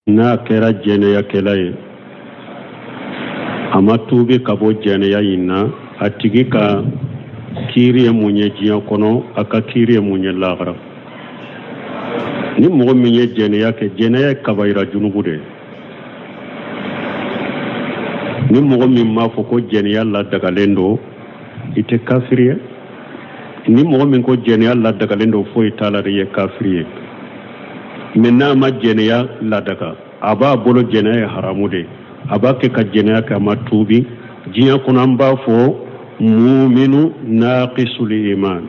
n'a kɛra jɛnɛya kɛla ye a ma tuubi ka bɔ jɛnɛya in na a tigi ka kiiri ye mun ye diɲɛ kɔnɔ a ka kiiri ye mun ye lahara ni mɔgɔ min ye jɛnɛya kɛ jɛnɛya ye kabayira junubu de ni mɔgɔ min m'a fɔ ko jɛnɛya ladagalen don i tɛ kafiri ye ni mɔgɔ min ko jɛnɛya ladagalen don foyi t'a la de ye kafiri ye mais n'a ma jɛnɛya ladaga a b'a bolo jɛnɛya ye haramu de a b'a kɛ ka jɛnɛya kɛ a ma tuubi diɲɛ kɔnɔ an b'a fɔ muminu naqisul iman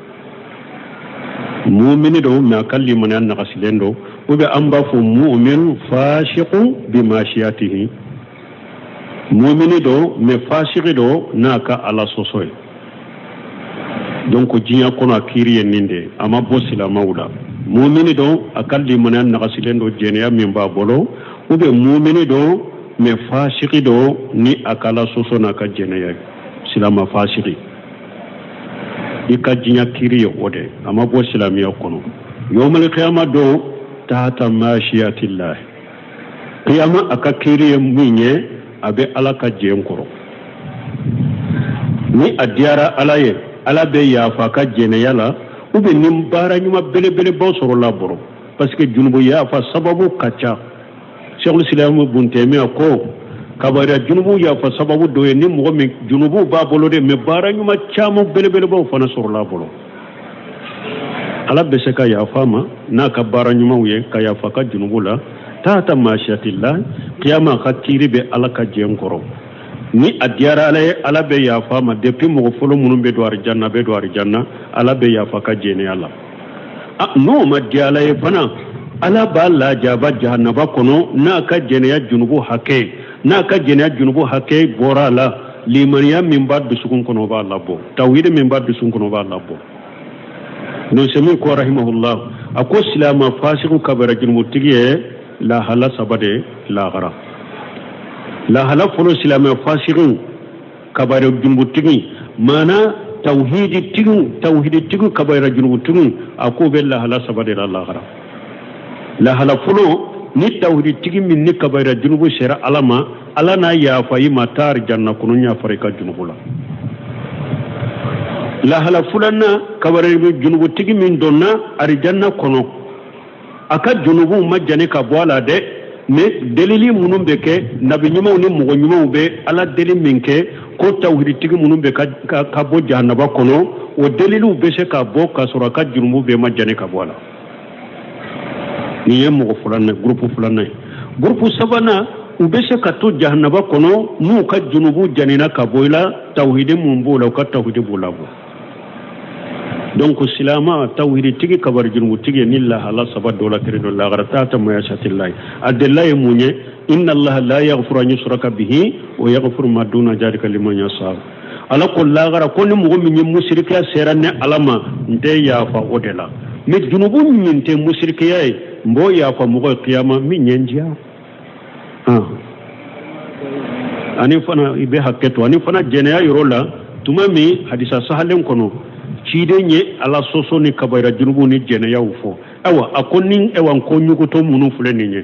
mumini don mais a ka limaniya nagasilen don ou bien an b'a fɔ mu'min fasiqun bi masiyatihi mumini don mais fasiki don n'a ka ala sɔsɔ ye donc diɲɛ kɔnɔ a kiiri ye nin de a ma bɔ silamaw la mumini don a ka limaniya nagasilen don jɛnɛya min b'a bolo ou bien mumini don mais fasiki don ni a ka ala sɔsɔ n'a ka jɛnɛya silama fasiki i ka diɲɛ kiiri ye o de a ma bɔ silamiya kɔnɔ yawmal qiyama don tahta mashiyatillah qiyama a ka kiiri ye min ye a bɛ ala ka jɛn kɔrɔ ni a diyara ala ye ala bɛ yafa a ka jɛnɛya la ou bien ni baara ɲuman belebelebaw sɔrɔla bɔrɔ parce que junubu yafa sababu ka ca Cheikhul Islam Ibn Taymiyyah ko kabaira junubu yafa sababu dɔ ye ni mɔgɔ min junubu b'a bolo de mais baara ɲuman caman belebelebaw fana sɔrɔla bɔrɔ ala bɛ se ka yafa ma n'a ka baara ɲumanw ye ka yafa ka junubu la tahta mashiyatillah qiyama ka kiiri bɛ ala ka jɛn kɔrɔ ni a diyara ala ye ala bɛ yafa ma depuis mɔgɔ fɔlɔ minnu bɛ don arijanna ala bɛ yafa ka jɛnɛya la n'o ma diya ala ye fana ala b'a lajaba jahanaba kɔnɔ n'a ka jɛnɛya junubu hakɛ n'a ka jɛnɛya junubu hakɛ bɔra a la limaniya min b'a dusukun kɔnɔ o b'a labɔ tawhid min b'a dusukun kɔnɔ o b'a labɔ Nusaymin ko rahimahullah a ko silama fasiku kabara junubutigi ye lahala saba de lahara lahala fɔlɔ silamɛ fasiku kabara junubutigi mana tawhidi tigiw kabara junubutigi a ko bɛ lahala saba de la lahara lahala fɔlɔ ni tawhidi tigi min ni kabara junubu sera ala ma ala n'a yafa i ma taa janna kɔnɔ ɲa fara i ka junubu la lahala filanan kabara junubu tigi min donna arijanna kɔnɔ a ka junubu ma jani ka bɔ a la dɛ mais delili minnu bɛ kɛ nabi ɲumanw ni mɔgɔ ɲumanw bɛ ala deli min kɛ ko tawhidi tigi minnu bɛ ka bɔ jahanaba kɔnɔ o deliliw bɛ se ka bɔ ka sɔrɔ a ka junubu bɛɛ ma jani ka bɔ a la nin ye mɔgɔ filanan groupe filanan ye groupe sabanan u bɛ se ka to jahanaba kɔnɔ n'u ka junubu janina ka bɔ i la tawhidi mun b'o la u ka tawhidi b'o labɔ donc silama tawhidi tigi kabari junubu tigi ni lahala saba dɔ la kiri dɔ lahara tahta mashiyatillah a delila ye mun ye inna allaha la yaghfiru an yushraka bihi wa yaghfiru ma duna dhalika liman yasha ala ko lahara ko ni mɔgɔ min ye musirikiya sera ne ala ma n tɛ yafa o de la mais junubu min tɛ musirikiya ye n b'o yafa mɔgɔ ye qiyama min ɲɛ n diya ani fana i bɛ hakɛ to ani fana jɛnɛya yɔrɔ la tuma min hadisa sahalen kɔnɔ ciden ye ala sɔsɔ ni kabaira junubu ni jɛnɛyaw fɔ awa a ko ni n ko ɲugutɔ minnu filɛ nin ye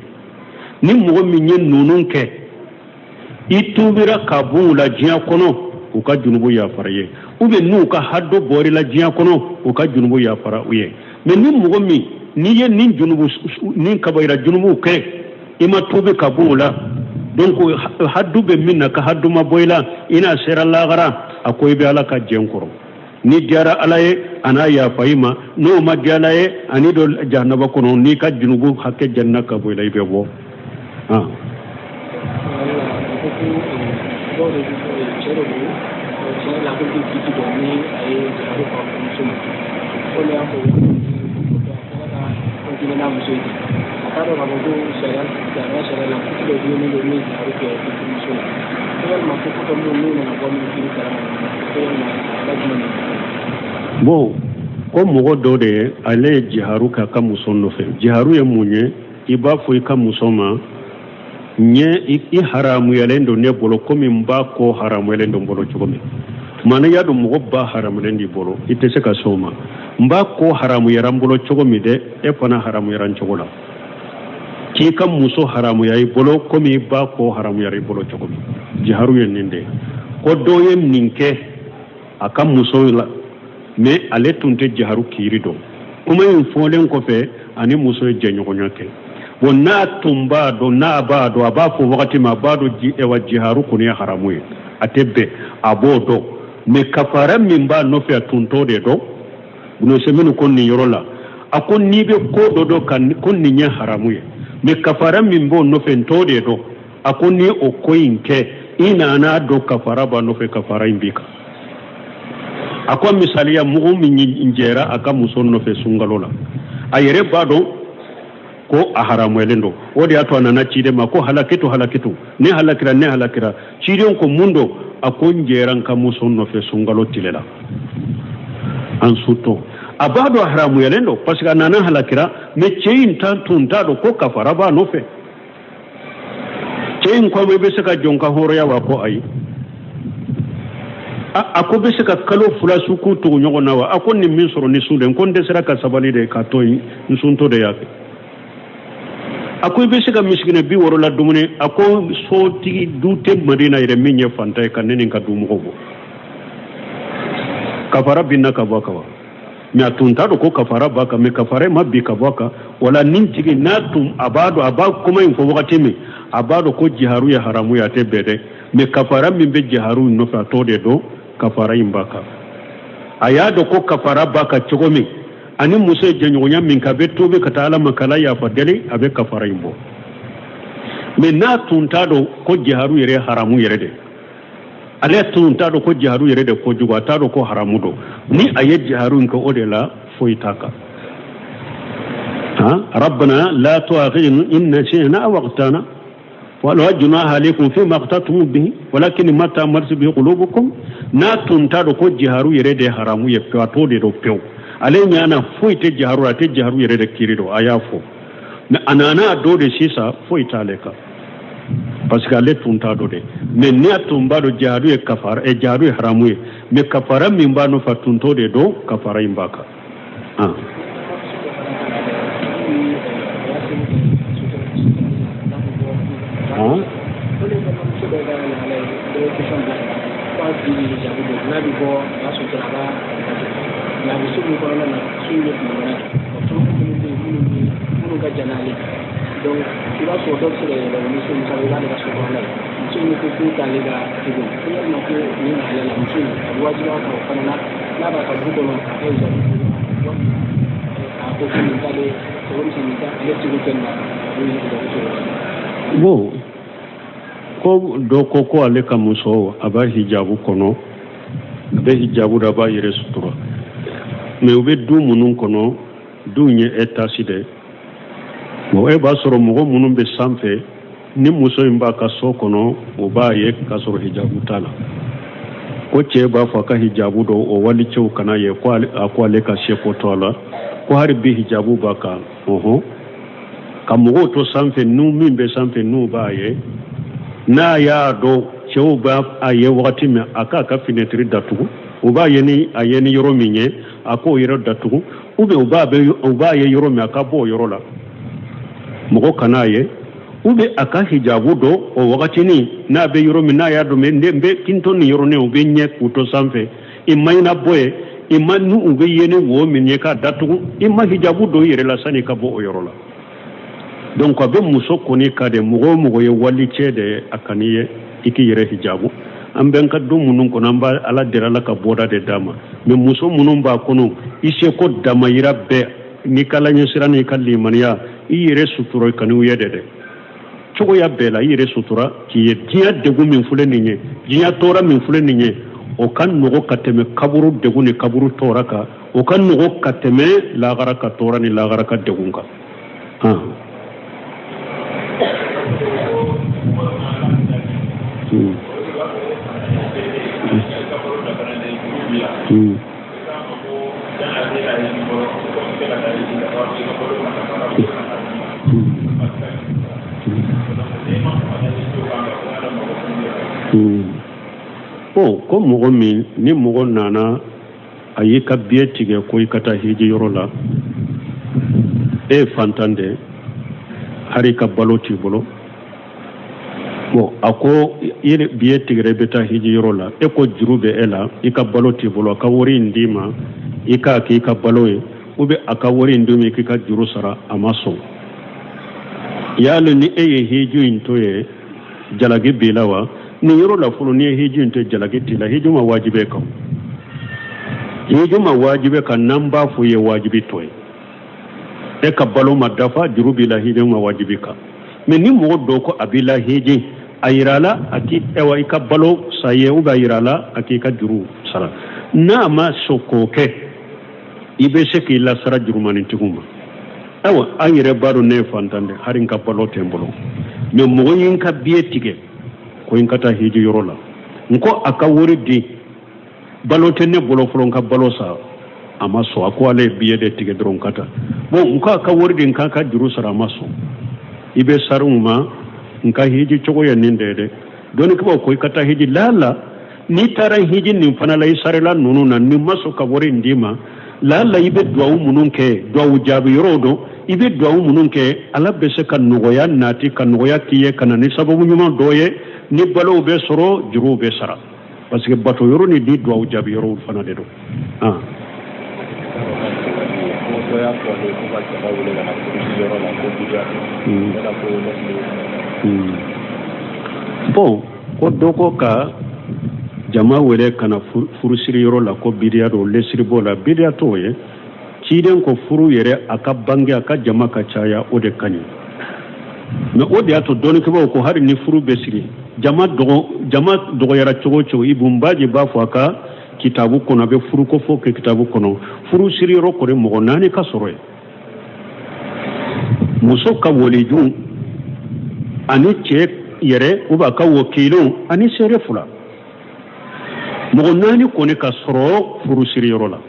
ni mɔgɔ min ye ninnu kɛ i tubira ka bɔ u la diɲɛ kɔnɔ u ka junubu yafara ye ou bien n'u ka haddo bɔri la diɲɛ kɔnɔ u ka junubu yafara u ye mais ni mɔgɔ min n'i ye nin junubu ni kabaira junubu kɛ i ma tubi ka bɔ u la donc haddu bɛ min na ka haddu ma bɔ i la i n'a sera lahara a ko i bɛ ala ka jɛn kɔrɔ ni diyara ala ye a n'a yafa i ma n'o ma diya ala ye ani dɔ jahanaba kɔnɔ n'i ka junubu hakɛ janina ka bɔ i la i bɛ bɔ bon ko mɔgɔ dɔ de ye ale ye jiharu k'a ka muso nɔfɛ jiharu ye mun ye i b'a fɔ i ka muso ma ɲɛ i haramuyalen don ne bolo komi n b'a kɔ haramuyalen don n bolo cogo min maana y'a dɔn mɔgɔ ba haramuyalen d'i bolo i tɛ se ka se o ma n b'a kɔ haramuyara n bolo cogo min dɛ e fana haramuyara n cogo la k'i ka muso haramuya i bolo komi i ba ko haramuyara i bolo cogo min jiharu ye nin de ko dɔ ye nin kɛ a ka muso la mais ale tun tɛ jiharu kiiri dɔn kuma in fɔlen kɔfɛ ani muso ye jɛɲɔgɔnya kɛ bon n'a tun b'a dɔn n'a b'a dɔn a b'a fɔ wagati min a b'a dɔn wa jiharu kɔni ye haramu ye a tɛ bɛn a b'o dɔn mais kafara min b'a nɔfɛ a tun t'o de dɔn Ibn Usaymin ko nin yɔrɔ la a ko n'i bɛ ko dɔ dɔn ko nin ye haramu ye mais kafara min b'o nɔfɛ n t'o de dɔn a ko ni o ko in kɛ i nana dɔn kafara b'a nɔfɛ kafara in b'i kan a ko misaliya mɔgɔ min jɛra a ka muso nɔfɛ sunkalo la a yɛrɛ b'a dɔn ko a haramuyalen don o de y'a to a nana ciden ma ko halakitu ne halakira ciden ko mun don a ko n jɛra n ka muso nɔfɛ sunkalo tile la an suto a b'a dɔn a haramuyalen don parce que a nana halakira mais cɛ in tun t'a dɔn ko kafara b'a nɔfɛ cɛ in ko i bɛ se ka jɔn ka hɔrɔnya wa ko ayi a ko bɛ se ka kalo fila su k'u tugu ɲɔgɔn na wa a ko nin min sɔrɔ ni su de ko n dɛsɛra ka sabali de ka to yen n suntɔ de y'a kɛ a ko i bɛ se ka misikina 60 la dumuni a ko sotigi du tɛ Madina yɛrɛ min ye fanta ye ka ne ni ka dumɔgɔw bɔ kafara binna ka bɔ a kan wa mais a tun t'a dɔn ko kafara b'a kan mais kafara ma bin ka bɔ a kan wala nin tigi n'a tun a b'a dɔn a b'a kuma in fɔ wagati min a b'a dɔn ko jiharu ye haramu ye a tɛ bɛn dɛ mais kafara min bɛ jiharu nɔfɛ a t'o de dɔn kafara in b'a kan a y'a dɔn ko kafara b'a kan cogo min ani muso ye jɛɲɔgɔnya min ka bɛ tobe ka taa ala ma kala yafa deli a bɛ kafara in bɔ mais n'a tun t'a dɔn ko jiharu yɛrɛ ye haramu yɛrɛ de ale tun t'a dɔn ko jiharu yɛrɛ de kojugu a t'a dɔn ko haramu don ni a ye jiharu in kɛ o de la foyi t'a kan rabbana la tu'akhidhna in nasina aw akhtana wala junaha alaykum fima akhtatum bihi walakin ma ta'malu bihi qulubukum n'a tun t'a dɔn ko jiharu yɛrɛ de haramu ye pewu a t'o de dɔn pewu ale ɲana foyi tɛ jiharu a tɛ jiharu yɛrɛ de kiiri dɔn a y'a fɔ mais a nana dɔ de sisan foyi t'ale kan parce que ale tun t'a dɔn de mais ni a tun b'a dɔn jiharu ye kafara jiharu ye haramu ye mais kafara min b'a nɔfɛ a tun t'o de dɔn kafara in b'a kan donc il va se retrouver dans la mission de la Somalie. Si on ne peut plus aller là, c'est bon. Il y a une affaire, il y a la mission, il doit dire qu'on va là, va faire beaucoup de monde. À cause de l'aller, c'est comme si on était sur le terrain. Bon, ko do ko ale ka muso aba hijabu kono be hijabu da ba yere sutura mais ube du munun kono du nye eta side bon e b'a sɔrɔ mɔgɔ minnu bɛ sanfɛ ni muso in b'a ka so kɔnɔ o b'a ye k'a sɔrɔ hijabu t'a la ko cɛ b'a fɔ a ka hijabu dɔ o walicɛw kana ye ko ale ka se ko to a la ko hali bi hijabu b'a kan ka mɔgɔw to sanfɛ n'u min bɛ sanfɛ n'u b'a ye n'a y'a dɔn cɛw b'a ye wagati min a k'a ka fenêtre datugu o b'a ye ni a ye ni yɔrɔ min ye a k'o yɔrɔ datugu ou bien o b'a ye yɔrɔ min a ka bɔ o yɔrɔ la mɔgɔ kan'a ye ou bien a ka hijabu dɔn o wagatinin n'a bɛ yɔrɔ min n'a y'a dɔn n bɛ kintɔ ni yɔrɔnin o bɛ ɲɛ k'u to sanfɛ i ma ɲina bɔ ye i ma ni u bɛ ye ni wo min ye k'a datugu i ma hijabu dɔn i yɛrɛ la sanni i ka bɔ o yɔrɔ la donc a bɛ muso kɔni ka de mɔgɔ o mɔgɔ ye walicɛ de a ka n'i ye i k'i yɛrɛ hijabu an bɛ n ka don minnu kɔnɔ an b'a ala deli ala ka bɔda de d'a ma mais muso minnu b'a kɔnɔ i seko damayira bɛɛ n'i ka laɲɛsira n'i ka limaniya i yɛrɛ sutura ka n'u ye dɛ cogoya bɛɛ la i yɛrɛ sutura k'i ye diɲɛ degun min filɛ nin ye diɲɛ tɔɔrɔ min filɛ nin ye o ka nɔgɔ ka tɛmɛ kaburu degun ni kaburu tɔɔrɔ kan o ka nɔgɔ ka tɛmɛ lagara ka tɔɔrɔ ni lagara ka degun kan ko mɔgɔ min ni mɔgɔ nana a y'i ka biye tigɛ ko i ka taa hiji yɔrɔ la e ye fantan de hari ka balo ti bolo bon ako yele biye tigre beta hiji yorola e ko jurube ela ika balo ti bolo ka wori ndima ika ki ka balo e ube aka wori ndumi ki ka juru sara amaso yalo ni eye hiju intoye jalagi bilawa ni yorola fulu ni hiju into jalagi tila hiju ma wajibe ka hiju ma wajibe ka namba fu ye wajibi toy e ka balo madafa juru bila hiju ma wajibi ka mais ni mo do ko abila hiji ayirala aki ewa ika balo saye uba ayirala aki ka juru sara na ma sokoke ibe se ki la sara juru mani tiguma ewa ayire baro ne fantande harin ka balo tembolo mais mo yin ka biye tige ko yin kata hiji yorola nko aka wori di balo tenne bolo fulon ka balo sa ama so ako ale biye de tige dron kata bon nko aka wori di nka ka juru sara maso ibe saruma nka hiji chogo ya nindede doni ko ko kata hiji lala ni tara hiji nim fana lay sarela nunu na ni maso ka wori ndima lala ibe duawu mununke duawu jabi yorodo ibe duawu mununke ala bese kan nugoya nati kan nugoya kiye kana ni sababu nyuma doye ni balo be soro juru be sara parce que bato yoro ni di duawu jabi yoro fana de do bon ko doko ka jama wele kana furusiri yoro la ko bidiya do lesiri bola bidiya to ye ciden ko furu yere aka bange aka jama ka caya o de kani mais o de ato doni ko hari ni furu besiri jama dogo yara chogo ibumbaji ba fo aka kitabu kono be furu ko fo ke kitabu kono furu siri yoro ko re mo nani ka soro muso ka woliju ani che yere uba ka wakilo ani sere fula mo nani ko ne ka soro furu siri yoro la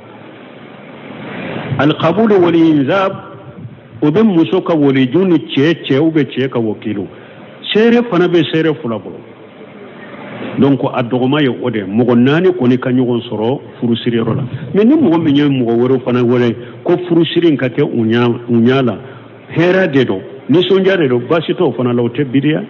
al qabul wal inzab ube muso ka woliju ni che ube che ka wakilo sere fana be sere fula bolo donc adogoma ye ode mo nani ko ne ka nyogon soro furu siri yoro la mais ni mo mi nyem mo woro fana wole ko furu siri ka ke unyala hera dedo ni sonja dedo basito fana lawte bidia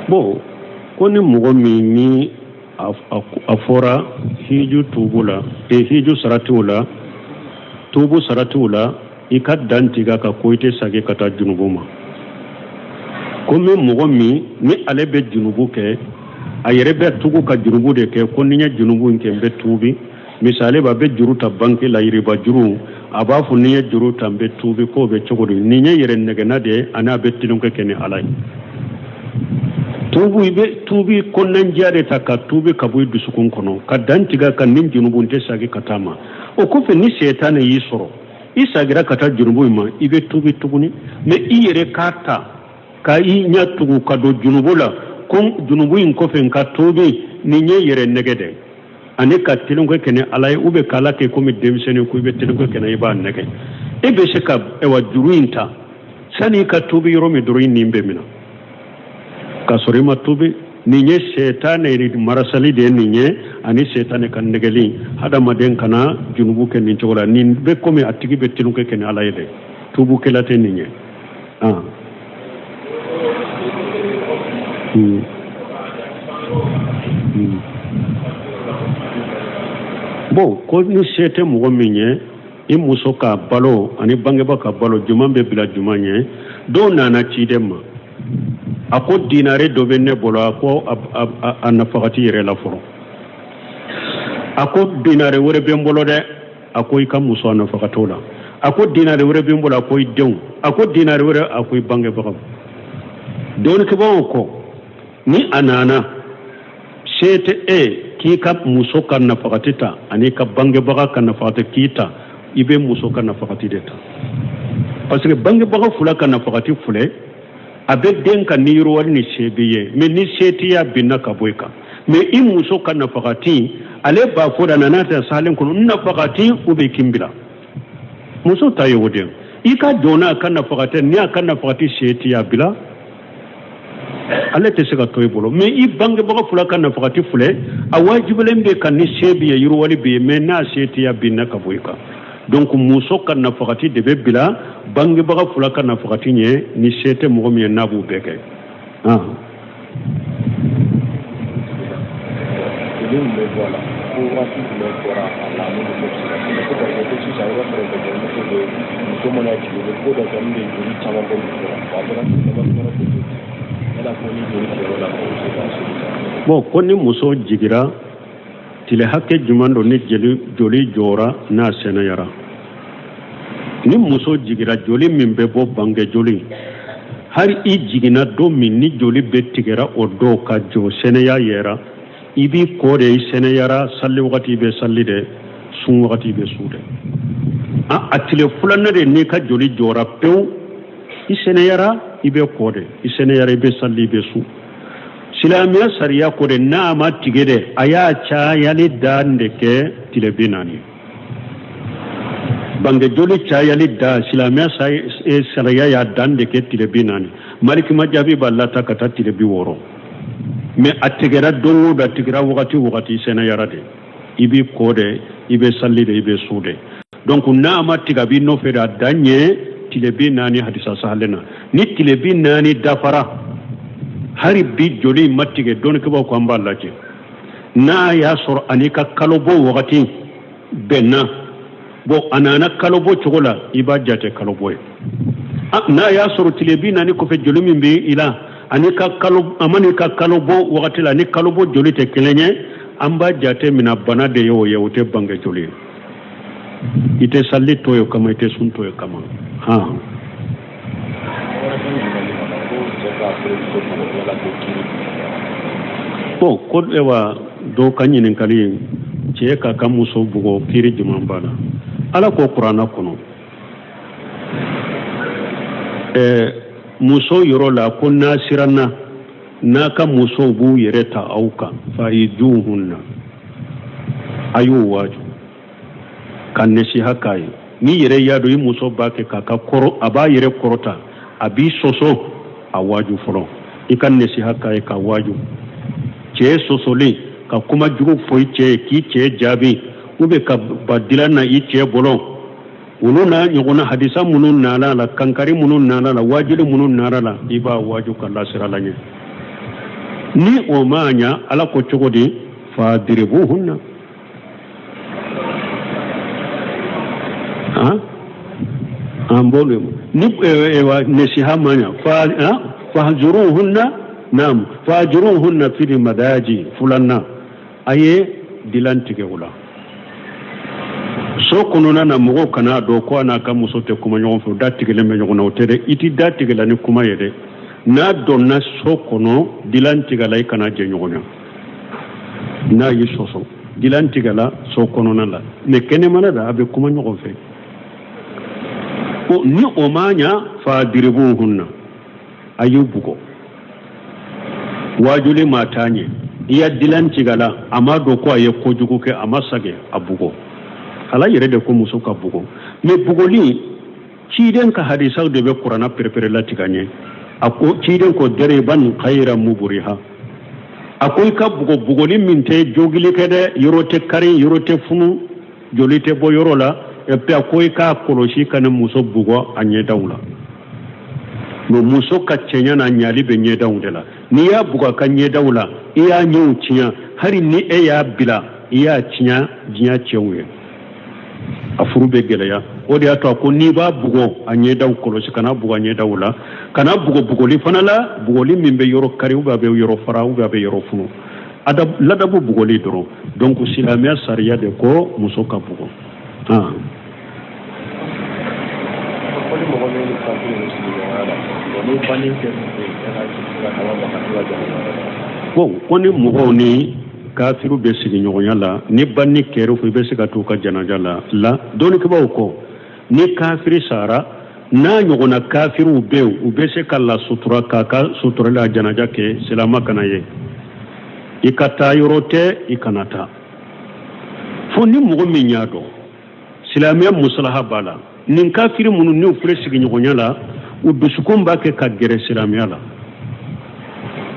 bon koni mogo min ni a fɔra hiju tubu la hiju saratiw la tubu saratiw la i ka dan tiga ka ko ite sage ka taa junubu ma komi mɔgɔ min ni ale bɛ junubu kɛ a yɛrɛ bɛ tugu ka junubu de kɛ ko ni n ye junubu in kɛ n bɛ tuubi misali ba bɛ juru ta banki la yiriba juru a b'a fɔ ni n ye juru ta n bɛ tuubi k'o bɛ cogo di ni n ye yɛrɛ nɛgɛnna de a n'a bɛ tilenkɛ kɛ ni ala ye tubu ibe tubi konnan jare ta ka tubi ka boy dusukun kono ka dantiga kan nin junubun te sagi katama o ko fe ni setan yi soro isagira kata junubu ma ibe tubi tuguni me iyere kata ka i nya tugu ka do junubula kon junubu in ko fe ka tubi ni nye yere negede ane ka tilungo kene alay ube kala ke ko mi demisene ko ibe tilungo kene iba nege ebe se ka e wa juruinta sani ka tubi yoro mi durin nimbe mina kasori matubi ninye setane ri marasali de ninye ani setane kan negeli hada maden kana junubu ken ni chola nin be komi atigi be tinuke ken alayde tubu kelate ninye bon ko ni sete mo minye i muso ka balo ani bangeba ka balo jumambe bila jumanye do nana chidema ako dinare do be ne bolo ako anafakati yere la foro ako dinare wore be mbolo de ako ika muso anafakatola ako dinare wore be mbolo ako idew ako dinare wore ako bange bakam don ke ko ni anana sete ki ka muso kan nafakatita ani ka bange baka kan nafakata kita ibe muso kan nafakati deta parce que bange baka fula kan nafakati fule abe den ka niro wani sebiye me ni setiya binna ka boyka me i muso kan nafakati ale ba ko da nanata salin kun nafaqati ube kimbila muso tayo wode ika jona kan nafaqati ni kan nafaqati sheti ya bila ale te sega toy bolo mais i bange baga fula kan nafaqati fule a wajibulen be kan ni sebi ya yuru wali be mais na sheti ya binna ka boyka donc muso kan nafaqati de be bila bange baga fula kan nafaqati nye ni shete mo mi na bu beke bon koni muso jigira tile hakke jumando ni joli jora na senayara ni muso jigira joli min be bo bange joli har i jigina do min ni joli be tigera o do ka jo senaya yera ibi kore senayara salli wakati be salli de sun wakati be sude atile fulanna de ni ka joli jora pew i senayara ibe kode i senayara ibe salli be su silamiya sariya kode na ma tigede aya cha yali dande ke tile binani bange joli cha yali da silamiya sariya ya dande ke tile binani maliki majabi ballata kata tile bi woro mais atigera dongo da tigera wakati senayara de ibi kode ibe salli de ibe sude donc na ma tigabi no fera danye tile binani hadisa sahalena ni tile binani dafara hari bi joli matige don ke ba ko amballaje na ya sor anika kalobo wakati benna bo anana kalobo chogola ibajate kalobo na ya sor tile binani ko fe joli min bi ila anika kalobo amanika kalobo wakati la ni kalobo joli te kelenye amba jate mina bana de yo yewte bange joli ite salli toyo kama ite sun toyo kama bon ko ewa do kanyinin kali ce ka kan muso bugo kiri juman bana ala ko qur'ana kono muso yoro la ko nasiranna naka muso bu yereta auka faiduhunna ayu waju kan nesi hakai ni yere yado yi muso bake kaka koro aba yere korota abi soso awaju folo ikan nesi hakai ka waju ce sosoli ka kuma jugo foi ce ki ce jabi ube ka badila na i ce bolon ununa yuguna hadisa munun nala la kankari munun nala la wajidu munun nala la iba waju kala sirala nye ni o manya ala ko chogodi fa diribuhunna ambole ni ewa nesiha manya fa hajuruhunna nam fa hajuruhunna fi madaji fulanna aye dilantige wala so kununa na mugo kana do ko na ka musote kuma nyon fu datigele me nyon otere iti datigele ni kuma yede na donna so kono dilantigala kana je nyonya na yi soso dilantigala so kono nala me kene mana da abe kuma nyon fe ko ni o manya fa diribuhunna ayubugo wajuli matanye iya dilantigala amma do ko aye ko jugo ke amasage abugo ala yere de ko muso ka bugo me bugoli ciden ka hadisa de be qur'ana prepare la tiganye ako ciden ko dere ban khayra muburiha akoy ka bugo bugoli minte jogili kede yorote kari yorote funu jolite bo yorola e pe akoy ka koloshi kana muso bugo anye dawla no muso ka cenya na nyali be nye dawdela ni ya bugo ka nye dawla iya nyu cinya hari ni e ya bila iya cinya jinya cewwe afuru be geleya o de ato ko ni ba bugo anye daw koloshi kana bugo anye dawla kana bugo bugoli fanala bugoli mimbe yoro kari uba be yoro fara uba be yoro funu adab ladabu bugoli doro donc silamiya sariya de ko muso ka bugo bon koni mugo ni kafiru be sigi ɲɔgɔnya la ni banni kɛrɛ fo i bɛ se ka t'u ka janaja la dɔɔni kibaw ko ni kafiri sara n'a ɲɔgɔnna kafiriw bɛ u bɛ se ka la sutura k'a ka suturali a janaja kɛ silama kana ye i ka taa yɔrɔ tɛ i kana taa fo ni mɔgɔ min y'a dɔn silamɛya musalaha b'a la nin kafiri minnu n'u filɛ sigiɲɔgɔnya la u dusukun b'a kɛ ka gɛrɛ silamɛya la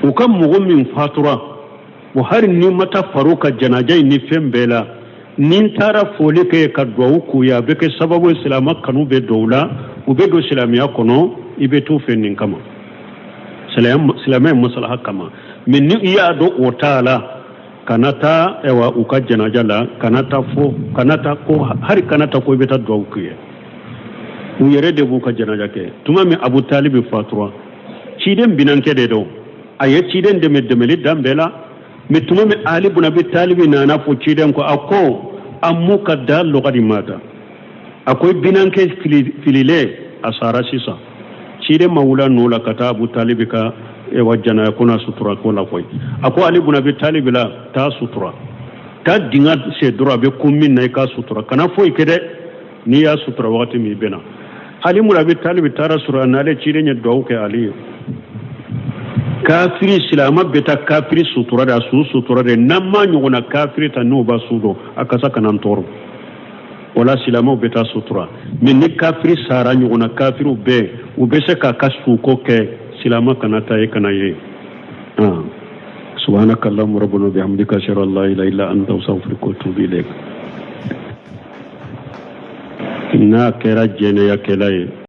u ka mɔgɔ min fatura o hali ni ma taa far'u ka janaja in ni fɛn bɛɛ la ni n taara foli kɛ ka duwawu k'u ye a bɛ kɛ sababu ye silamɛ kanu bɛ don u la u bɛ don silamɛya kɔnɔ i bɛ t'u fɛ nin kama silamɛya masalaha kama mais ni i y'a dɔn o t'a la kana taa u ka janaja la kana taa ko hali kana taa ko i bɛ taa duwawu k'u ye u yɛrɛ de b'u ka janaja kɛ tuma min Abu Talibi fatura ciden binankɛ de don a ye ciden dɛmɛli dan bɛɛ la mais tuma min Ali ibn Abi Talib nana fɔ ciden ko a ko an m'u ka da lɔgɔdi mata a ko binankɛ fililen a sara sisan ciden ma wula n'o la ka taa Abu Talib ka janaya ko na sutura ko la koyi a ko Ali ibn Abi Talib la taa sutura taa dinga se dɔrɔn a bɛ ko min na i ka sutura kana foyi kɛ dɛ n'i y'a sutura wagati min i bɛ na Ali ibn Abi Talib taara sɔrɔ n'ale ciden ye duwawu kɛ Ali ye kafiri silama bɛ taa kafiri sutura de a su sutura de n'an ma ɲɔgɔnna kafiri ta n'o b'a su dɔn a kasa kana n tɔɔrɔ o la silamaw bɛ taa sutura mais ni kafiri sara ɲɔgɔnna kafiriw bɛɛ u bɛ se k'a ka suko kɛ silama kana taa e kana ye subhanaka allahumma rabbana bihamdika ashhadu an la ilaha illa anta astaghfiruka wa atubu ilayk n'a kɛra jɛnɛyakɛla ye